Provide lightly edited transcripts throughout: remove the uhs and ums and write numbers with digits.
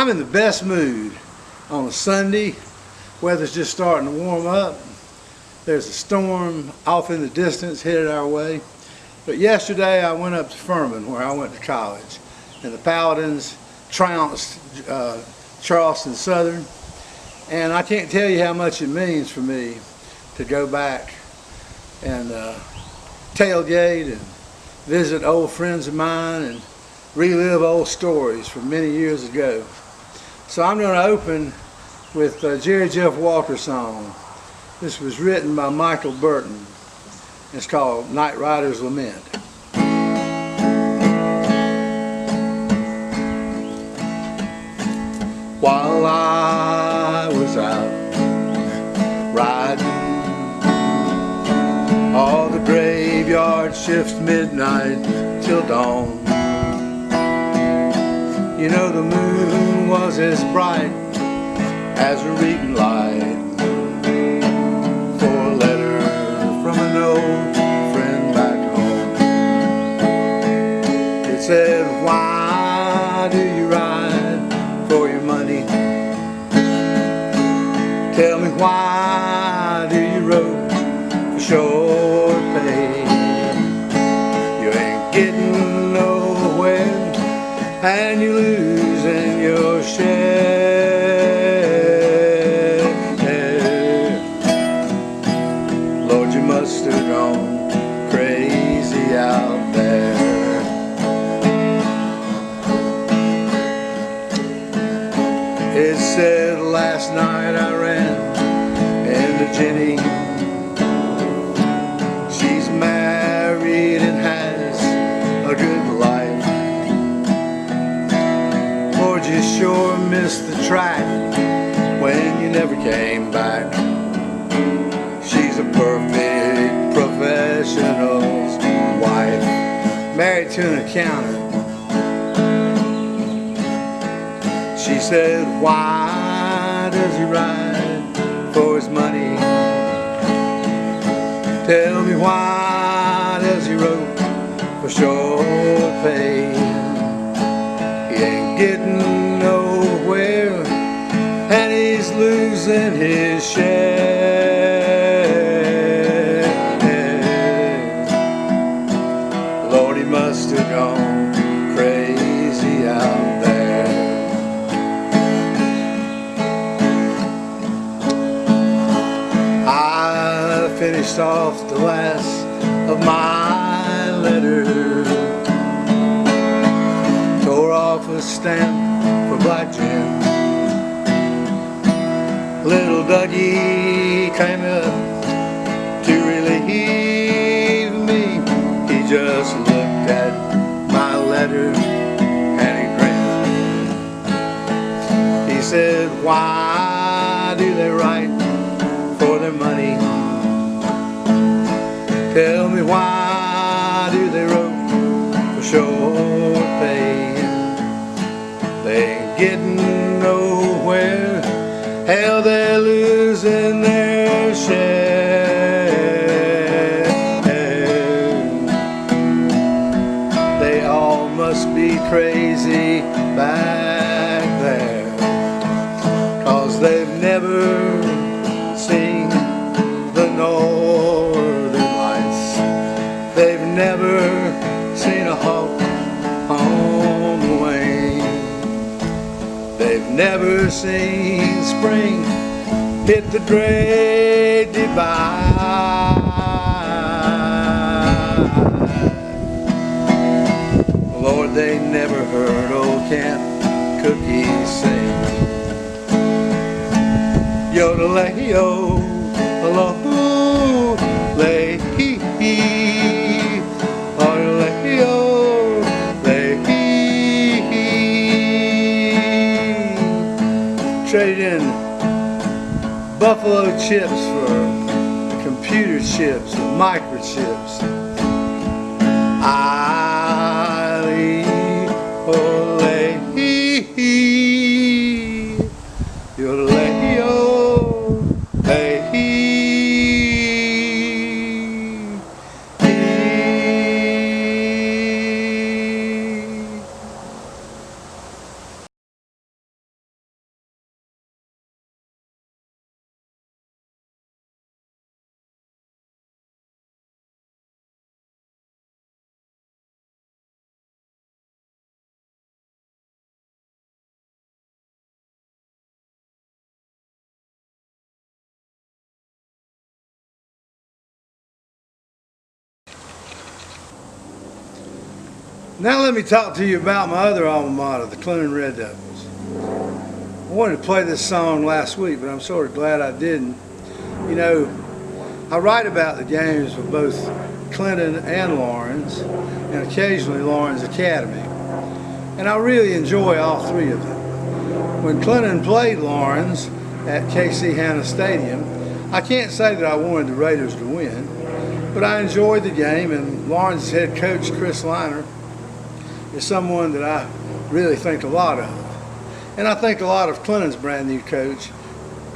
I'm in the best mood on a Sunday. Weather's just starting to warm up. There's a storm off in the distance headed our way. But yesterday I went up to Furman, where I went to college, and the Paladins trounced Charleston Southern. And I can't tell you how much it means for me to go back and tailgate and visit old friends of mine and relive old stories from many years ago. So I'm going to open with Jerry Jeff Walker's song. This was written by Michael Burton. It's called Night Rider's Lament. While I was out riding all the graveyard shifts, midnight till dawn, you know the moon was as bright as a reading light for a letter from an old friend back home. It said, why do you ride for your money? Tell me, why do you rope for short pay? You ain't getting nowhere and you're losing your share. Lord, you must have gone crazy out there. It said last night I ran into Jenny. She's married and has a good life. Lord, you sure missed the track when you never came back. She's a perfect professional's wife, married to an accountant. She said, why does he ride for his money? Tell me, why does he rope for short pay? He ain't getting nowhere and he's losing his share. Lord, he must have gone crazy out there. I finished off the last of my letter, tore off a stamp for Black Jim. Little Dougie came up to relieve me. He just looked at my letter and he grinned. He said, why do they write for their money? Tell me, why do they rope for short pay? They ain't getting nowhere, hell, they're losing their share. They all must be crazy back there, 'cause they've never seen the northern lights. They've never seen a hawk on the wing. They've never seen spring hit the Great Divide. Lord, they never heard old Camp Cookie sing. Yodelay-o, lay-hee, yodelay-o, lay-hee. Traded in buffalo chips for computer chips and microchips. Now let me talk to you about my other alma mater, the Clinton Red Devils. I wanted to play this song last week, but I'm sort of glad I didn't. You know, I write about the games for both Clinton and Lawrence, and occasionally Lawrence Academy. And I really enjoy all three of them. When Clinton played Lawrence at K.C. Hanna Stadium, I can't say that I wanted the Raiders to win, but I enjoyed the game, and Lawrence's head coach, Chris Liner, is someone that I really think a lot of. And I think a lot of Clinton's brand new coach,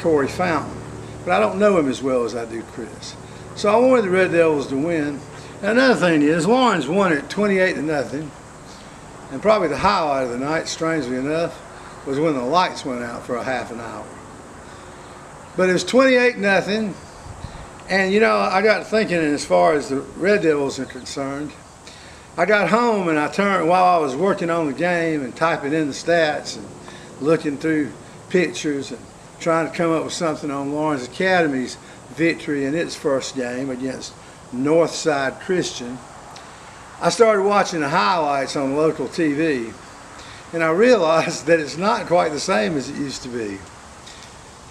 Corey Fountain. But I don't know him as well as I do Chris. So I wanted the Red Devils to win. And another thing is, Lawrence won it 28-0. And probably the highlight of the night, strangely enough, was when the lights went out for a half an hour. But it was 28-0. And you know, I got thinking, as far as the Red Devils are concerned, I got home and I turned, while I was working on the game and typing in the stats and looking through pictures and trying to come up with something on Lawrence Academy's victory in its first game against Northside Christian, I started watching the highlights on local TV, and I realized that it's not quite the same as it used to be.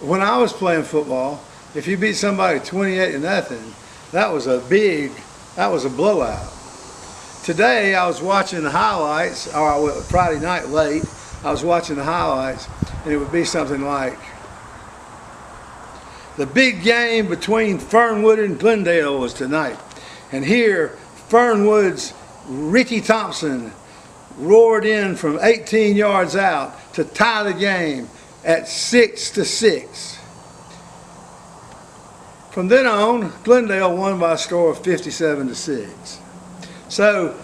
When I was playing football, if you beat somebody 28-0, that was a blowout. Today I was watching the highlights, or Friday night late, I was watching the highlights, and it would be something like, the big game between Fernwood and Glendale was tonight. And here, Fernwood's Ricky Thompson roared in from 18 yards out to tie the game at 6-6. From then on, Glendale won by a score of 57-6. So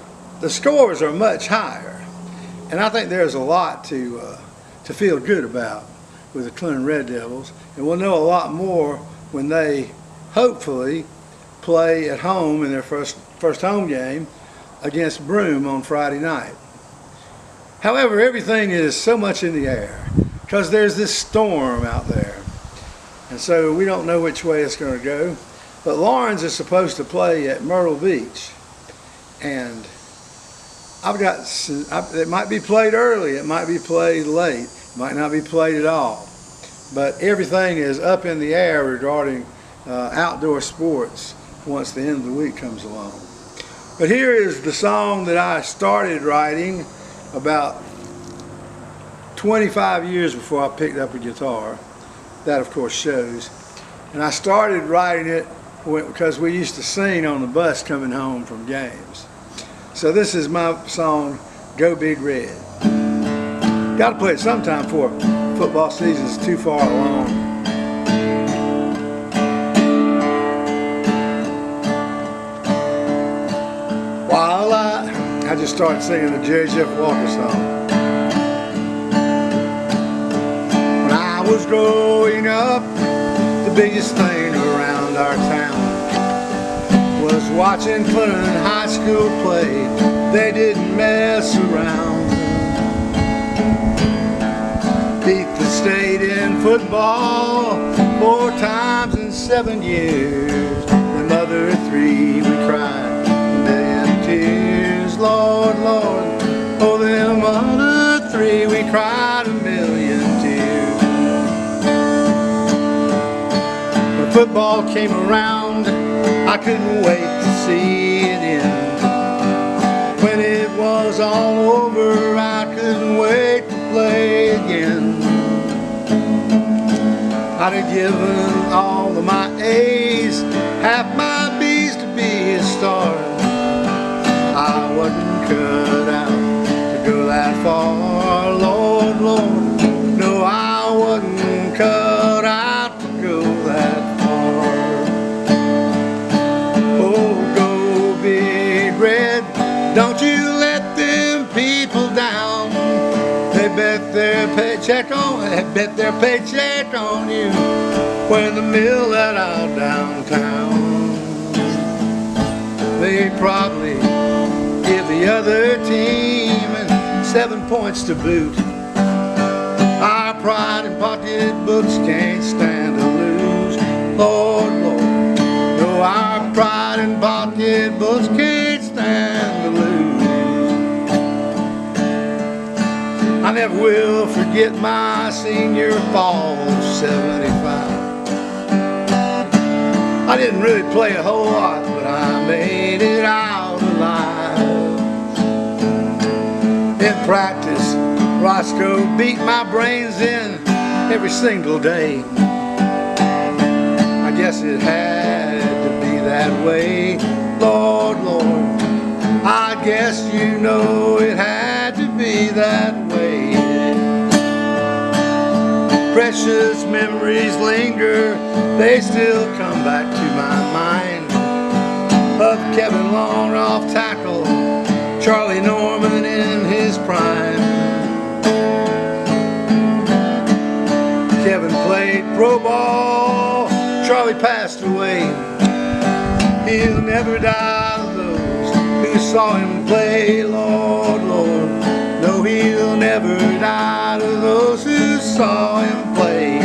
the scores are much higher, and I think there's a lot to feel good about with the Clinton Red Devils, and we'll know a lot more when they hopefully play at home in their first home game against Broome on Friday night. However, everything is so much in the air because there's this storm out there, and so we don't know which way it's going to go. But Lawrence is supposed to play at Myrtle Beach, and it might be played early, it might be played late, it might not be played at all. But everything is up in the air regarding outdoor sports once the end of the week comes along. But here is the song that I started writing about 25 years before I picked up a guitar. That, of course, shows. And I started writing it because we used to sing on the bus coming home from games. So this is my song, Go Big Red. Got to play it sometime before football season is too far along. While I just started singing the Jerry Jeff Walker song. When I was growing up, the biggest thing around our town was watching Clinton High School play. They didn't mess around. Beat the state in football 4 times in 7 years. The other 3 we cried a million tears. Lord, Lord, oh them other 3 we cried a million tears. When football came around, I couldn't wait to see it end. When it was all over, I couldn't wait to play again. I'd have given all of my A's, half my B's to be a star. I wasn't cut out to go that far, Lord, Lord. No, I wasn't cut out to go that far. Oh, go big red, don't you let them people down. They bet their paycheck on you when the mill let out downtown. They probably give the other team 7 points to boot. Our pride and pocketbooks can't stand to lose. Lord, Lord, no, our pride and pocketbooks can't stand to lose. I never will forget my senior fall of '75. I didn't really play a whole lot, but I made it out alive. In practice, Roscoe beat my brains in every single day. I guess it had to be that way. Lord, Lord, I guess you know it had to be that way. Precious memories linger, they still come back to my mind, of Kevin Long off tackle, Charlie Norman in his prime. Kevin played pro ball, Charlie passed away. He'll never die of those who saw him play, Lord, Lord. No, he'll never die of those who saw him play.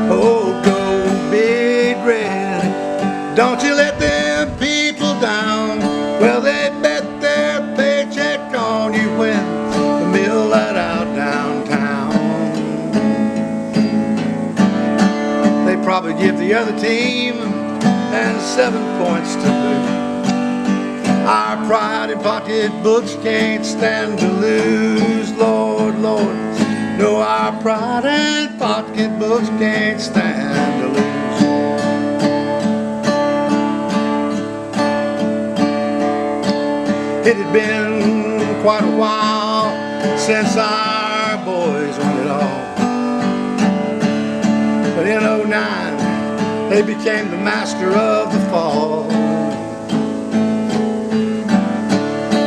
Oh, go Big Red, don't you let them people down. Well, they bet their paycheck on you when the mill let out downtown. They probably give the other team and 7 points to boot. Our pride in pocketbooks can't stand to lose, Lord, Lord. No, our pride in pocketbooks can't stand to lose. It had been quite a while since our boys won it all. But in '09, they became the master of the fall.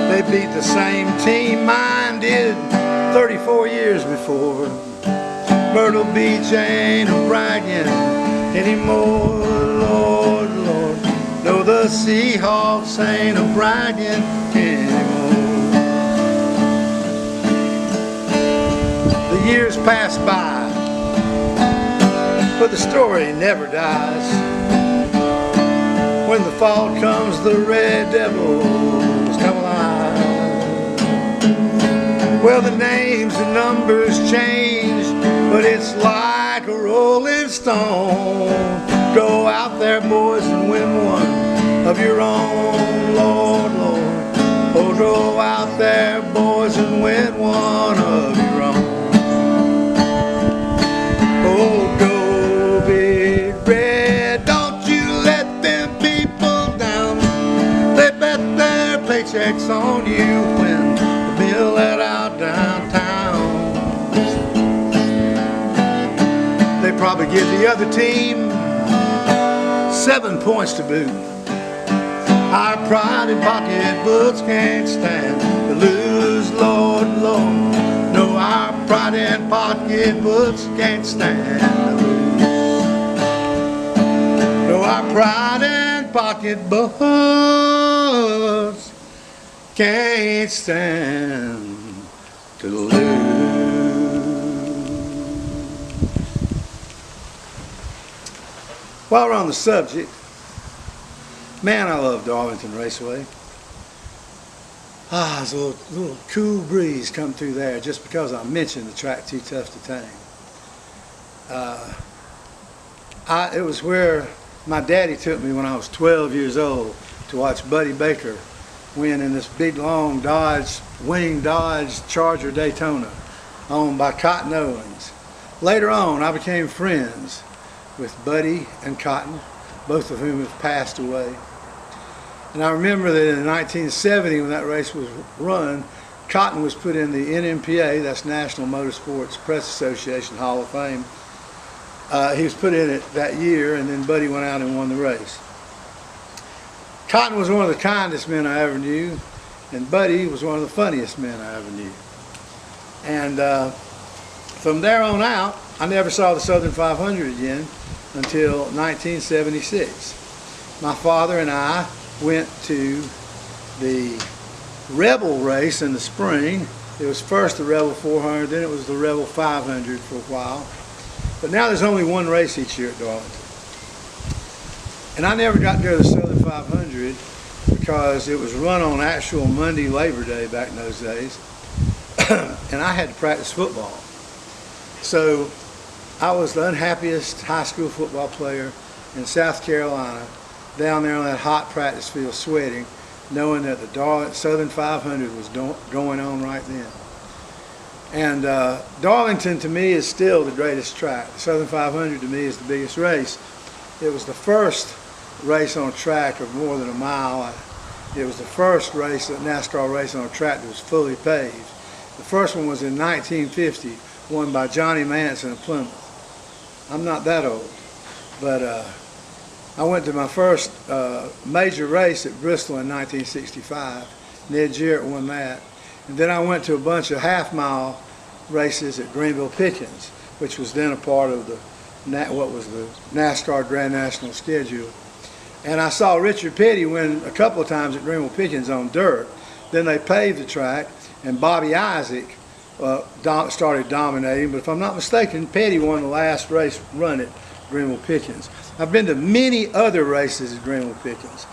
They beat the same team mine did 34 years before. Myrtle Beach ain't a bragging anymore, Lord, Lord. No, the Seahawks ain't a bragging anymore. The years pass by, but the story never dies. When the fall comes, the Red Devils come alive. Well, the names and numbers change, but it's like a rolling stone. Go out there, boys, and win one of your own, Lord, Lord. Oh, go out there, boys, and win one of your own. Oh, go Big Red, don't you let them people down. They bet their paychecks on you when the mill let out downtown. They probably give the other team 7 points to boot. Our pride in pocketbooks can't stand to lose, Lord, Lord. No, our pride in pocketbooks can't stand to lose. No, our pride in pocketbooks can't stand to lose. While we're on the subject, man, I love Darlington Raceway. There's a little cool breeze come through there just because I mentioned the track Too Tough to Tame. It was where my daddy took me when I was 12 years old to watch Buddy Baker win in this big long wing Dodge Charger Daytona owned by Cotton Owens. Later on, I became friends with Buddy and Cotton, both of whom have passed away. And I remember that in 1970, when that race was run, Cotton was put in the NMPA, that's National Motorsports Press Association Hall of Fame. He was put in it that year, and then Buddy went out and won the race. Cotton was one of the kindest men I ever knew, and Buddy was one of the funniest men I ever knew. And from there on out, I never saw the Southern 500 again until 1976. My father and I went to the Rebel race in the spring. It was first the Rebel 400, then it was the Rebel 500 for a while. But now there's only one race each year at Darlington. And I never got to go to the Southern 500 because it was run on actual Monday, Labor Day back in those days. and I had to practice football. So I was the unhappiest high school football player in South Carolina, down there on that hot practice field sweating, knowing that the Southern 500 was going on right then. And Darlington to me is still the greatest track. The Southern 500 to me is the biggest race. It was the first race on a track of more than a mile. It was the first race, NASCAR race on a track that was fully paved. The first one was in 1950, won by Johnny Manson of Plymouth. I'm not that old, but I went to my first major race at Bristol in 1965. Ned Jarrett won that. And then I went to a bunch of half-mile races at Greenville Pickens, which was then a part of what was the NASCAR Grand National schedule. And I saw Richard Petty win a couple of times at Greenville Pickens on dirt. Then they paved the track, and Bobby Isaac started dominating. But if I'm not mistaken, Petty won the last race run at Greenville Pickens. I've been to many other races at Greenville Pickens.